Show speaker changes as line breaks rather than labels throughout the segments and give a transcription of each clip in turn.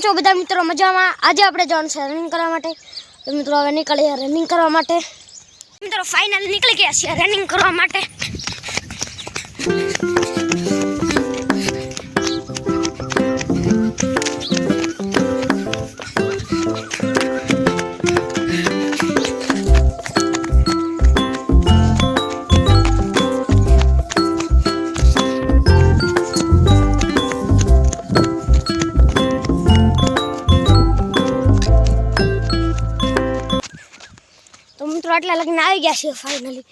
છો બધા મિત્રો મજામાં? આજે આપણે જવાનું છે રનિંગ કરવા માટે. તો મિત્રો હવે નીકળીએ રનિંગ કરવા માટે. મિત્રો ફાઇનલ નીકળી ગયા છીએ રનિંગ કરવા માટે. આટલા લગીને આવી ગયા છીએ ફાઇનલી.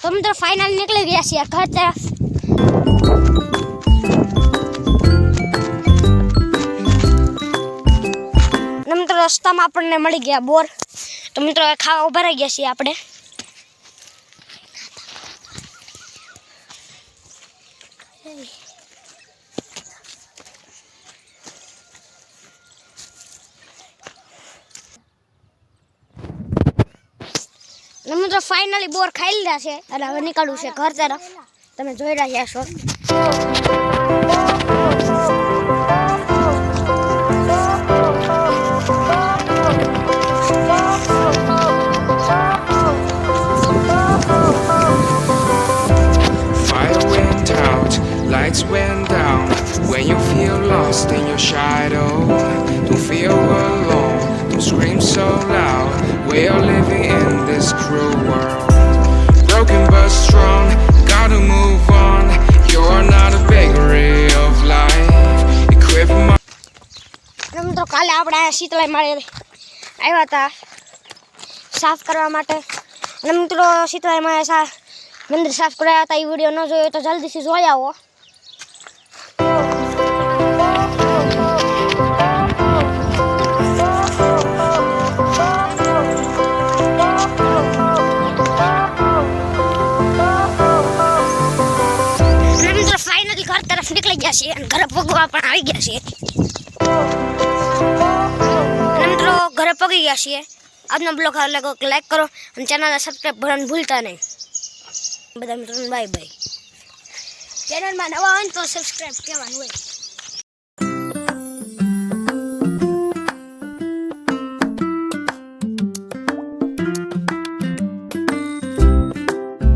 તો મિત્રો ફાઇનલ નીકળી ગયા છીએ ઘર તરફ. મિત્રો રસ્તામાં આપણને મળી ગયા બોર. તો મિત્રો ખાવા ઉભા રહી ગયા છીએ આપણે. મિત્રો ફાઇનલી બોર ખાઈ લીધા છે અને હવે નીકળવું છે ઘર તરફ. તમે જોઈ રહ્યા છો.
Fire went out, lights went down. When you feel lost in your shadow, don't feel alone, don't scream so loud. We are living in this cruel world, broken but strong, gotta move on. You're not a bakery of life, equip my...
મિત્રો કાલે આપણે શીતળાઈ માળે આવ્યા હતા સાફ કરવા માટે. અને મિત્રો શીતળાઈ માળે મંદિર સાફ કરાયા હતા. એ વિડીયો ન જોયો તો જલ્દીથી જોઈ આવો. ઘર તરફ નીકળી ગયા છીએ અને ઘરે પગવા પણ આવી ગયા છીએ. અને મિત્રો ઘરે પગી ગયા છીએ. આજનો બ્લોગ લાઈક કરો અને ચેનલને સબસ્ક્રાઈબ કરવાનું ભૂલતા નહીં. બધા મિત્રોને બાય બાય. ચેનલમાં નવા હોય તો સબસ્ક્રાઈબ કહેવાનું હોય.